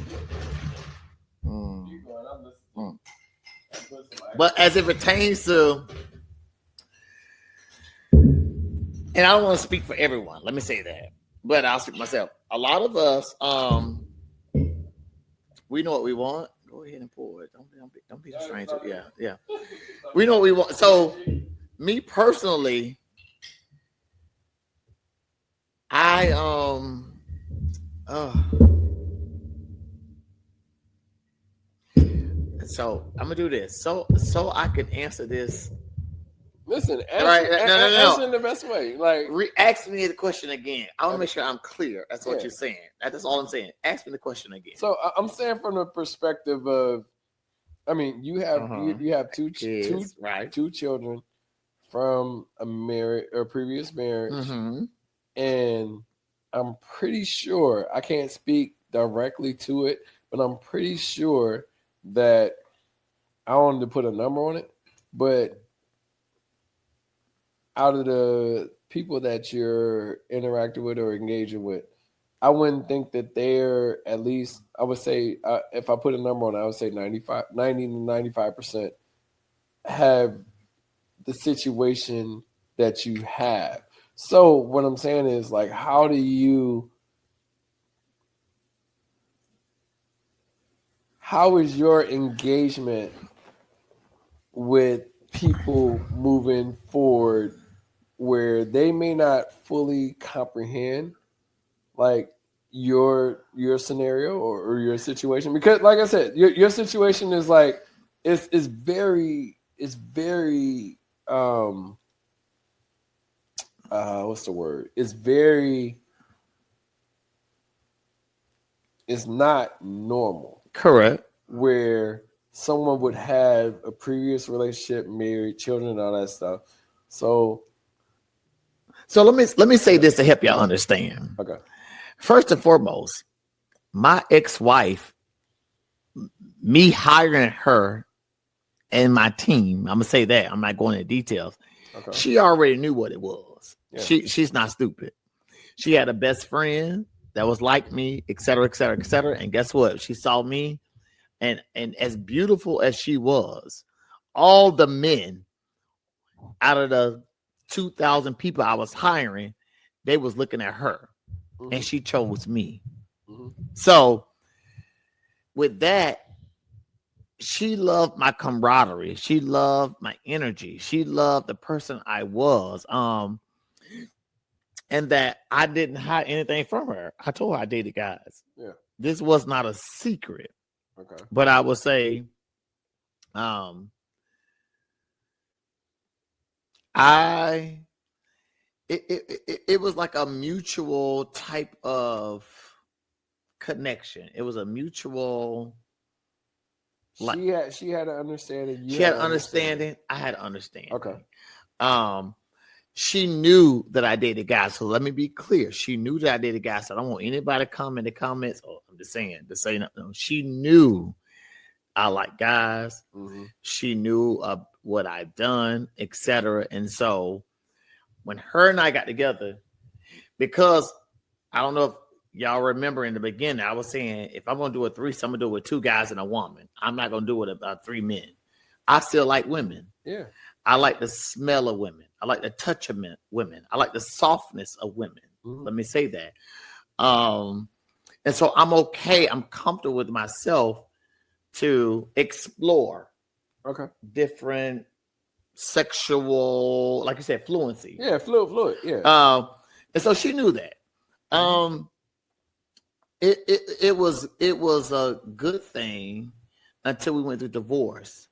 But as it pertains to, and I don't want to speak for everyone. Let me say that, but I'll speak for myself. A lot of us, we know what we want. Go ahead and pour it. Don't be a stranger. Yeah. We know what we want. So, me personally, so I'm gonna do this so I can answer this. Listen, answer in the best way. Like, ask me the question again. I want to make sure I'm clear. That's what you're saying. That's all I'm saying. Ask me the question again. So I'm saying from the perspective of, I mean, you have two kids, right? 2 children from a previous marriage, and I'm pretty sure, I can't speak directly to it, but I'm pretty sure that, I wanted to put a number on it, but out of the people that you're interacting with or engaging with, I wouldn't think that they're, at least, I would say, if I put a number on it, I would say 90 to 95% have the situation that you have. So what I'm saying is, like, how is your engagement with people moving forward where they may not fully comprehend, like, your scenario or your situation? Because, like I said, your situation is like, it's it's very what's the word? It's not normal. Correct. Where someone would have a previous relationship, married, children, all that stuff. So let me say this to help y'all understand. Okay. First and foremost, my ex-wife, me hiring her and my team, I'm gonna say that. I'm not going into details. Okay. She already knew what it was. Yeah. She's not stupid. She had a best friend that was like me, et cetera, et cetera, et cetera. And guess what? She saw me, and as beautiful as she was, all the men out of the 2,000 people I was hiring, they was looking at her, and she chose me. So with that, she loved my camaraderie. She loved my energy. She loved the person I was. And that I didn't hide anything from her. I told her I dated guys. Yeah. This was not a secret. Okay. But I would say, it was like a mutual type of connection. It was a mutual. She had an understanding. She had an understanding. I had an understanding. Okay. She knew that I dated guys. So let me be clear. She knew that I dated guys. So I don't want anybody to come in the comments. Oh, I'm just saying to say nothing. She knew I like guys. Mm-hmm. She knew what I'd done, etc. And so when her and I got together, because I don't know if y'all remember in the beginning, I was saying if I'm going to do a threesome, I'm going to do it with 2 guys and a woman. I'm not going to do it with 3 men. I still like women. Yeah. I like the smell of women. I like the touch of women. I like the softness of women. Mm-hmm. Let me say that. And so I'm okay. I'm comfortable with myself to explore different sexual, like you said, fluency. Yeah, fluid. Yeah. And so she knew that. It was a good thing until we went through divorce.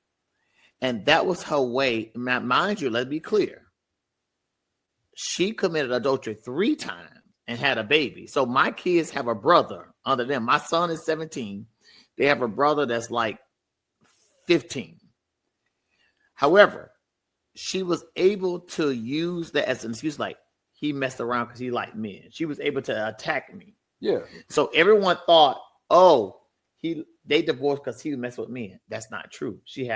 And that was her way. Now, mind you, let's be clear. She committed adultery 3 times and had a baby. So my kids have a brother under them. My son is 17. They have a brother that's like 15. However, she was able to use that as an excuse, like he messed around because he liked men. She was able to attack me. Yeah. So everyone thought, oh, they divorced because he messed with men. That's not true. She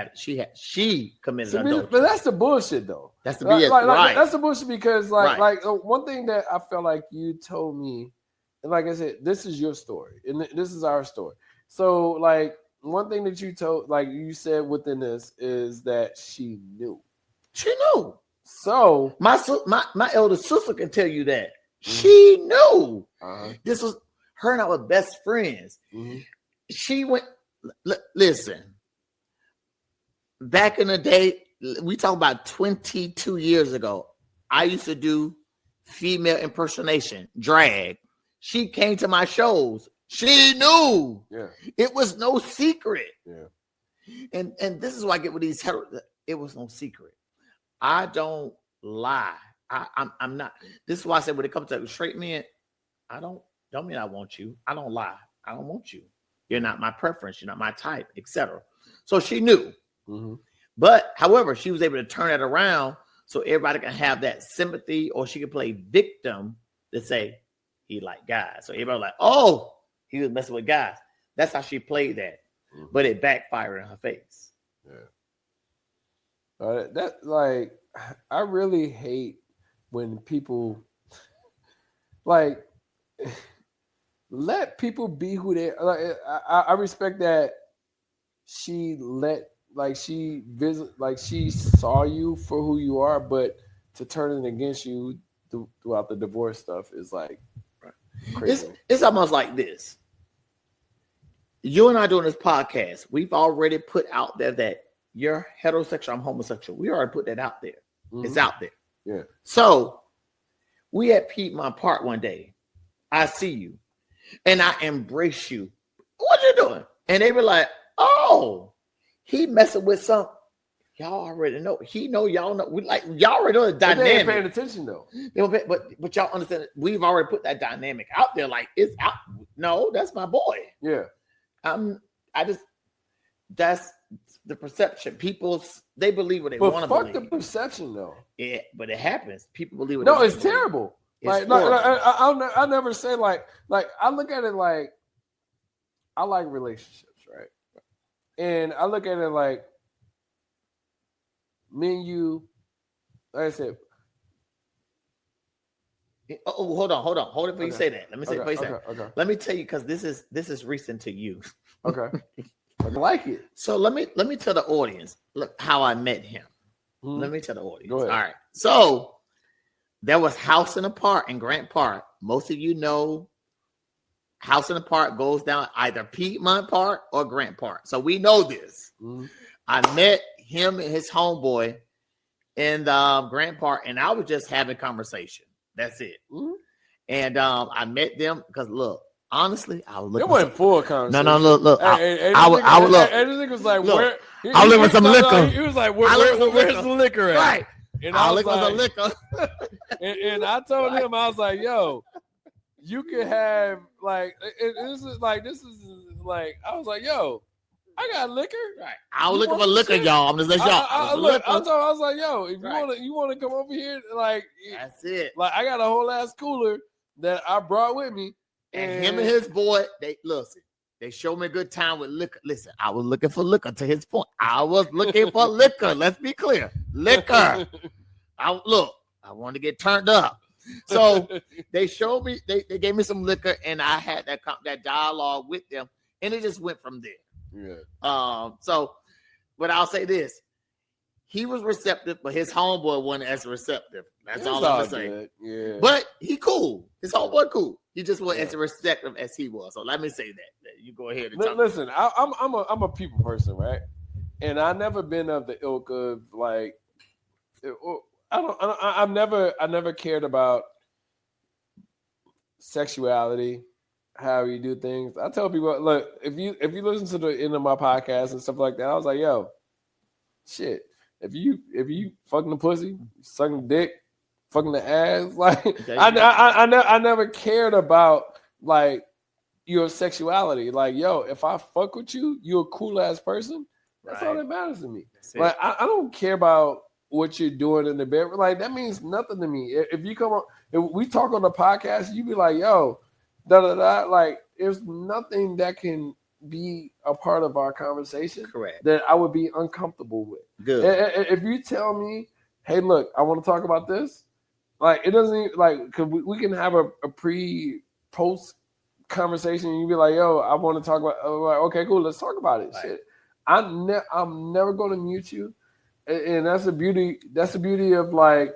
committed adultery. But that's the bullshit, though. That's the BS. Right. That's the bullshit because, one thing that I felt like you told me, and like I said, this is your story, and this is our story. So, like, one thing that you told, like you said within this, is that she knew. She knew. So my elder sister can tell you that. She knew. This was her and I were best friends. Mm-hmm. She went, listen, back in the day, we talk about 22 years ago, I used to do female impersonation, drag. She came to my shows. She knew. Yeah. It was no secret. Yeah. And this is why I get with these it was no secret. I don't lie. I'm not. This is why I said when it comes to straight men, don't mean I want you. I don't lie. I don't want you. You're not my preference. You're not my type, etc. So she knew. Mm-hmm. But however, she was able to turn it around so everybody can have that sympathy, or she could play victim to say he liked guys. So everybody was like, oh, he was messing with guys. That's how she played that. Mm-hmm. But it backfired in her face. Yeah. I really hate when people like let people be who they are. Like, I respect that she she saw you for who you are, but to turn it against you throughout the divorce stuff is like crazy. It's almost like this. You and I doing this podcast, we've already put out there that you're heterosexual, I'm homosexual. We already put that out there. Mm-hmm. It's out there. Yeah. So we at Piedmont Park one day. I see you and I embrace you. What you doing? And they were like, oh, he messing with some. Y'all already know. He know y'all know. We like y'all already know the dynamic. They ain't paying attention though. But y'all understand. We've already put that dynamic out there. Like it's out. No, that's my boy. Yeah. That's the perception. They believe what they want to believe. Fuck the perception though. Yeah, but it happens. People believe what no, they it's terrible. It's I never say like I look at it like I like relationships, right? And I look at it like me and you, like I said. Oh, hold on. Before you say that. Let me say okay. Let me tell you because this is recent to you. Okay. I like it. So let me tell the audience how I met him. Mm-hmm. Let me tell the audience. Go ahead. All right. So there was House in the Park in Grant Park. Most of you know House in the Park goes down either Piedmont Park or Grant Park. So we know this. Mm-hmm. I met him and his homeboy in Grant Park, and I was just having conversation. That's it. Mm-hmm. And I met them because look, honestly, I was looking. It wasn't full conversation. No, look. I would look. And this nigga was like, look, where? I was looking for some liquor. He was like, where's the liquor at? Right. And I was looking for some liquor. and I told him, I was like, yo, you could have like, this is like, I was like, yo, I got liquor. Right. I was looking for liquor, y'all. I'm just letting y'all. I was like, yo, if you want to come over here, like, that's it. Like, I got a whole ass cooler that I brought with me. And him and his boy, they showed me a good time with liquor. Listen, I was looking for liquor to his point. I was looking for liquor. Let's be clear. Liquor. I wanted to get turned up. So they showed me, they gave me some liquor, and I had that dialogue with them, and it just went from there. Yeah. But I'll say this. He was receptive, but his homeboy wasn't as receptive. That's all I'm gonna say. Yeah. But he cool. His homeboy cool. He just wasn't as receptive as he was. So let me say that. You go ahead and talk. Listen, I'm a people person, right? And I've never been of the ilk of like I never cared about sexuality, how you do things. I tell people, look, if you listen to the end of my podcast and stuff like that, I was like, yo, shit. If you fucking the pussy, sucking the dick, fucking the ass, like I never cared about like your sexuality. Like, yo, if I fuck with you, you're a cool ass person. That's all that matters to me. Like, I don't care about what you're doing in the bed. Like, that means nothing to me. If you come on, if we talk on the podcast, you be like, yo, da da da. Like, there's nothing that can be a part of our conversation. Correct. That I would be uncomfortable with. Good. If you tell me, hey, look, I want to talk about this. Like, it doesn't even, like, cause we can have a pre-post conversation, and you be like, yo, I want to talk about. Like, okay, cool, let's talk about it. Right. Shit, I'm never going to mute you, and that's the beauty. That's the beauty of like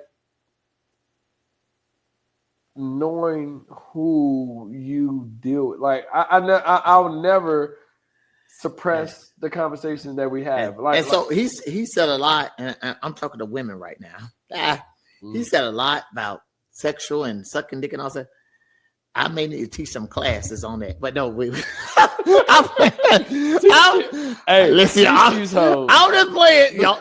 knowing who you deal with. Like, I'll never suppress the conversation that we have. And so he said a lot, and I'm talking to women right now. He said a lot about sexual and sucking dick and all that. I may need to teach some classes on that, but no, listen, I'm just playing, y'all.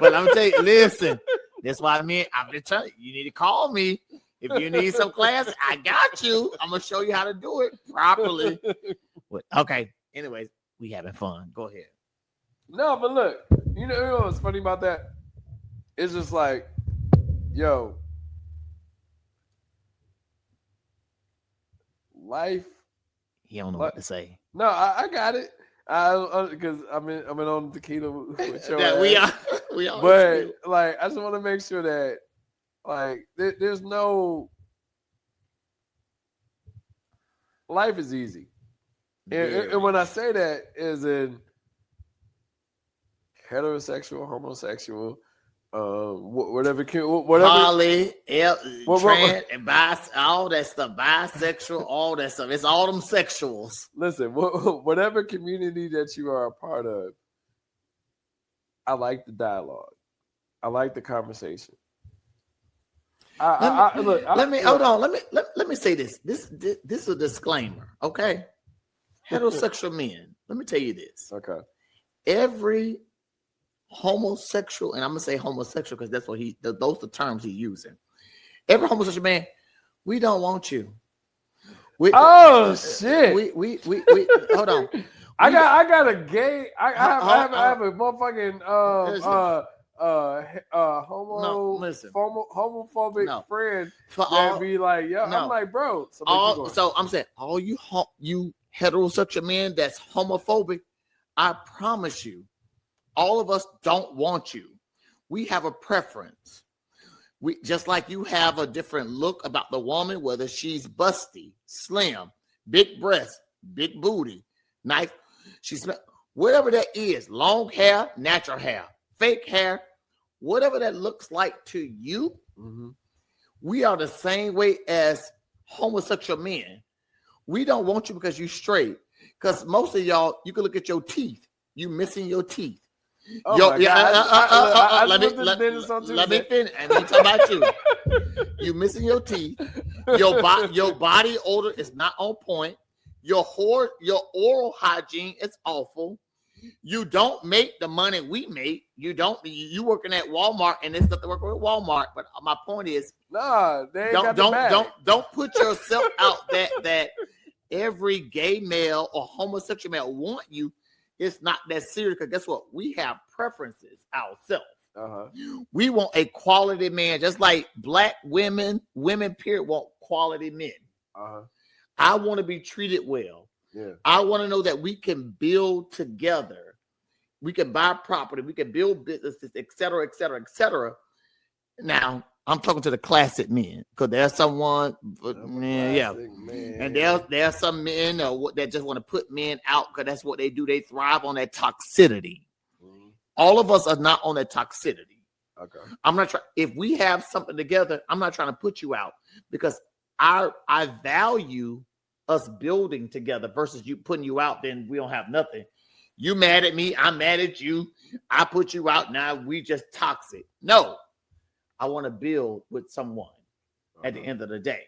But I'm telling you, listen, that's what I mean. I'm just telling you, you need to call me if you need some classes. I got you. I'm gonna show you how to do it properly. Okay. Anyways, we having fun. Go ahead. No, but look, you know what's funny about that? It's just like, yo, life. He don't know what to say. No, I got it. Because I'm in on tequila with your ass. We are. But like, I just want to make sure that like there's no. Life is easy, and when I say that, is in heterosexual, homosexual. Whatever, poly, trans, and all that stuff, bisexual, all that stuff. It's all them sexuals. Listen, whatever community that you are a part of, I like the dialogue. I like the conversation. Let me say this. This is a disclaimer, okay? Heterosexual men. Let me tell you this. Okay. Every homosexual, and I'm gonna say homosexual because that's what those are the terms he's using. Every homosexual man, we don't want you. Shit. We hold on. I got a gay. I have a motherfucking homophobic friend that be like, yo, I'm like, bro. So I'm saying, all you heterosexual men that's homophobic, I promise you, all of us don't want you. We have a preference. We just like you have a different look about the woman, whether she's busty, slim, big breast, big booty, nice. She's whatever that is, long hair, natural hair, fake hair, whatever that looks like to you. Mm-hmm. We are the same way as homosexual men. We don't want you because you straight. Because most of y'all, you can look at your teeth. You missing your teeth. Oh my God. Let me finish. And we talk about you. You missing your teeth. Your body odor is not on point. Your oral hygiene is awful. You don't make the money we make. You working at Walmart, and it's not to work with Walmart. But my point is, they ain't don't put yourself out that every gay male or homosexual male want you. It's not that serious because guess what? We have preferences ourselves. Uh-huh. We want a quality man, just like black women period want quality men. Uh-huh. I want to be treated well. Yeah. I want to know that we can build together. We can buy property. We can build businesses, et cetera, et cetera, et cetera. Now, I'm talking to the classic men because there's someone, and there's some men that just want to put men out because that's what they do. They thrive on that toxicity. Mm-hmm. All of us are not on that toxicity. Okay, I'm not trying. If we have something together, I'm not trying to put you out because I value us building together versus you putting you out. Then we don't have nothing. You mad at me? I'm mad at you. I put you out. Now we just toxic. No. I want to build with someone at the end of the day.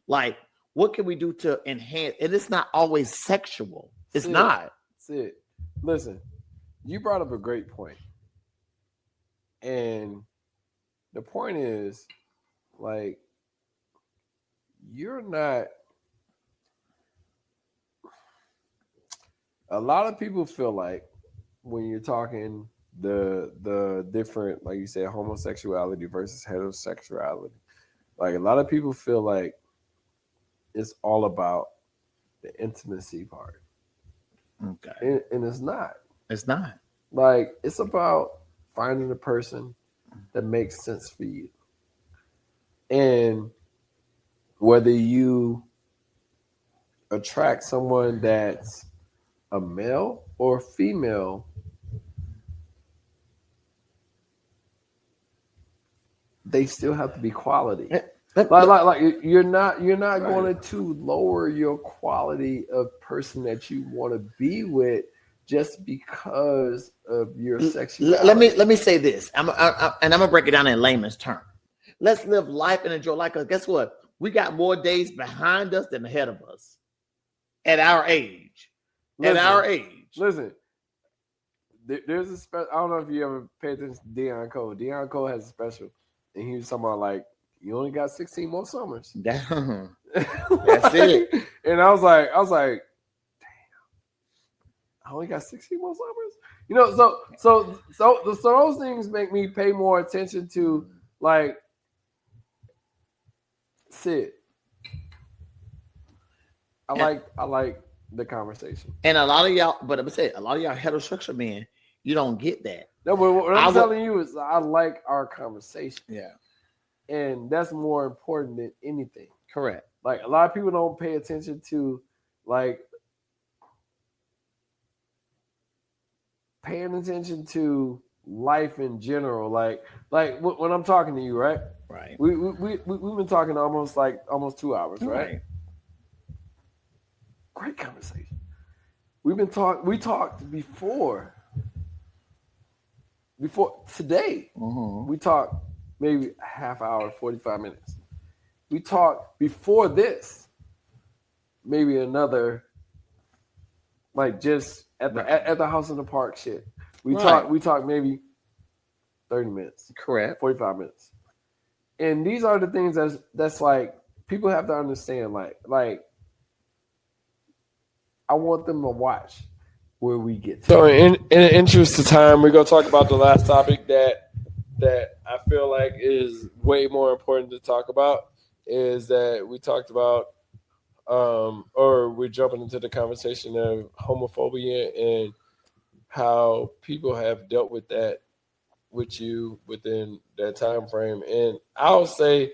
Like, what can we do to enhance? And it's not always sexual. It's not. Sid, listen, you brought up a great point. And the point is, like, you're not. A lot of people feel like when you're talking the different, like you said, homosexuality versus heterosexuality. Like a lot of people feel like it's all about the intimacy part. Okay. And it's not. It's not. Like it's about finding a person that makes sense for you. And whether you attract someone that's a male or female, they still have to be quality. Like you're not going to lower your quality of person that you want to be with just because of your sexuality. Let me say this. I'm gonna break it down in layman's term. Let's live life and enjoy life. Because guess what? We got more days behind us than ahead of us. At our age. Listen. There's a special. I don't know if you ever pay attention to Deion Cole. Deion Cole has a special. And he was talking about like, you only got 16 more summers. That's it. And I was like, damn, I only got 16 more summers. You know, so those things make me pay more attention to like, Sid. I like the conversation. And a lot of y'all, but I'm saying a lot of y'all heterosexual men, you don't get that. No, but what I'm telling you is I like our conversation. Yeah. And that's more important than anything. Correct. Like a lot of people don't pay attention to like paying attention to life in general. Like when I'm talking to you, right? Right. We've been talking almost 2 hours, right? Great conversation. We talked before today. Mm-hmm. We talked maybe a half hour, 45 minutes. We talked before this, maybe another, like just at the house in the park shit. We talked maybe 30 minutes. Correct. 45 minutes. And these are the things that's like people have to understand. Like I want them to watch where we get to. So in the interest of time, we're gonna talk about the last topic that I feel like is way more important to talk about is that we talked about or we're jumping into the conversation of homophobia and how people have dealt with that with you within that time frame. And I'll say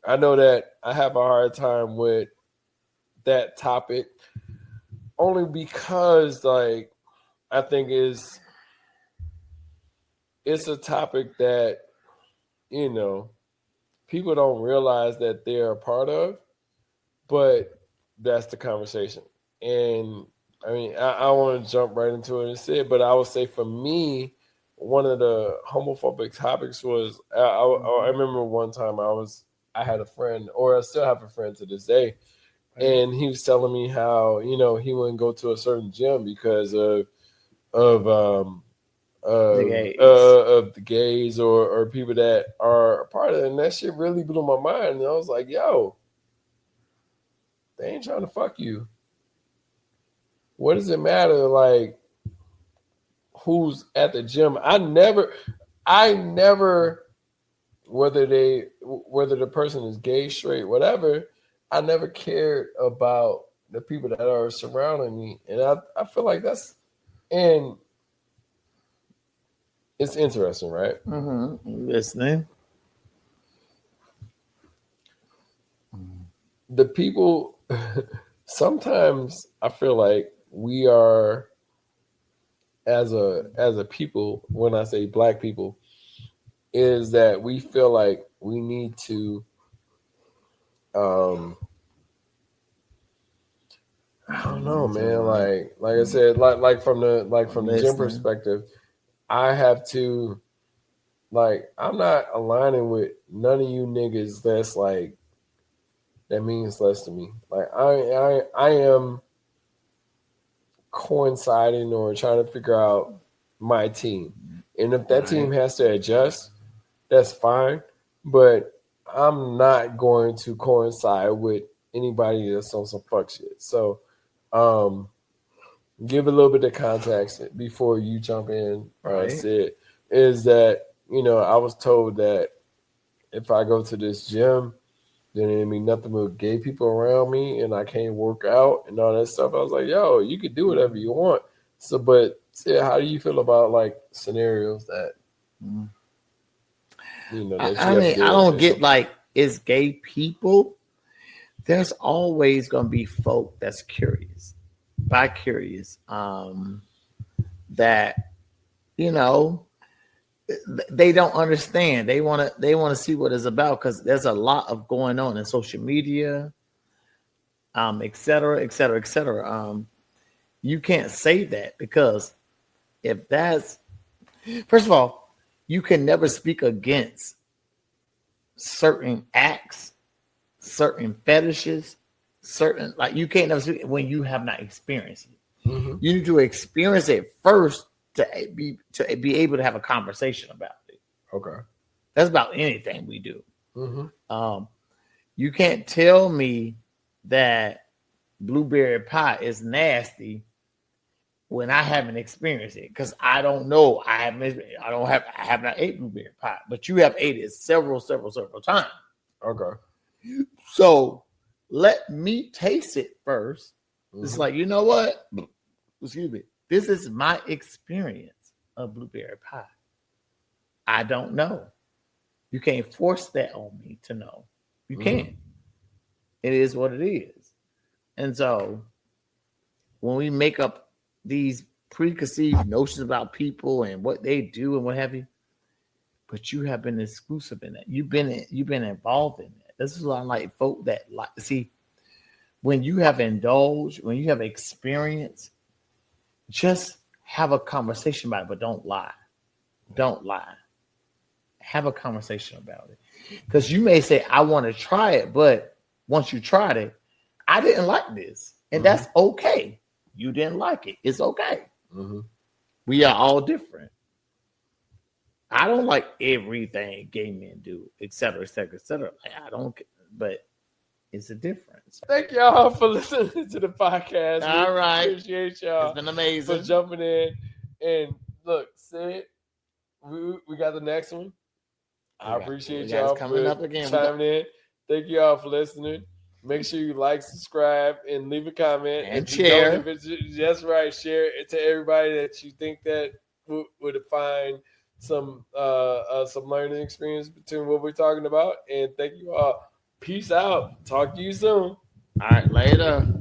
I know that I have a hard time with that topic only because like I think it's a topic that, you know, people don't realize that they're a part of, but that's the conversation. And I mean, I want to jump right into it and say it, but I would say for me, one of the homophobic topics was I remember one time I had a friend, or I still have a friend to this day, and he was telling me how, you know, he wouldn't go to a certain gym because of the gays or people that are a part of it. And that shit really blew my mind. And I was like, yo, they ain't trying to fuck you. What does it matter, like, who's at the gym? I never, whether the person is gay, straight, whatever, I never cared about the people that are surrounding me. And I feel like and it's interesting, right? Mm-hmm. Listening. The people, sometimes I feel like we are, as a people, when I say black people, is that we feel like we need to I don't know, man. Like I said, like from the gym perspective, I have to, like, I'm not aligning with none of you niggas that's like that means less to me. Like I am coinciding or trying to figure out my team. And if that team has to adjust, that's fine. But I'm not going to coincide with anybody that's on some fuck shit. So give a little bit of context before you jump in, Sid, is that, you know, I was told that if I go to this gym, then it mean nothing but gay people around me and I can't work out and all that stuff. I was like, yo, you can do whatever you want. So, but Sid, how do you feel about like scenarios that, you know, that I mean, I don't get like, it's gay people. There's always going to be folk that's curious, bi-curious, that, you know, they don't understand. They want to see what it's about because there's a lot of going on in social media, et cetera, et cetera, et cetera. You can't say that because if that's, first of all, you can never speak against certain acts, certain fetishes, certain, like, you can't never speak when you have not experienced it. Mm-hmm. You need to experience it first to be able to have a conversation about it. Okay. That's about anything we do. Mm-hmm. You can't tell me that blueberry pie is nasty when I haven't experienced it because I don't know. I have not ate blueberry pie, but you have ate it several times. Okay. So let me taste it first. Mm-hmm. It's like, you know what? Excuse me. This is my experience of blueberry pie. I don't know. You can't force that on me to know. You can't. It is what it is. And so when we make up these preconceived notions about people and what they do and what have you, but you have been exclusive in that. You've been involved in that. This is why I like folk that like, see, when you have indulged, when you have experience, just have a conversation about it, but don't lie. Don't lie. Have a conversation about it. Because you may say, I want to try it, but once you tried it, I didn't like this. And that's okay. You didn't like it. It's okay. We are all different. I don't like everything gay men do, et cetera, et cetera, et cetera. I don't, but it's a difference. Thank y'all for listening to the podcast. All right. Appreciate y'all. It's been amazing. For jumping in. And look, Sid, we got the next one. I appreciate y'all coming up again. Chiming in. Thank y'all for listening. Make sure you like, subscribe, and leave a comment. And share. That's right. Share it to everybody that you think that would find some learning experience between what we're talking about. And thank you all. Peace out. Talk to you soon. All right. Later.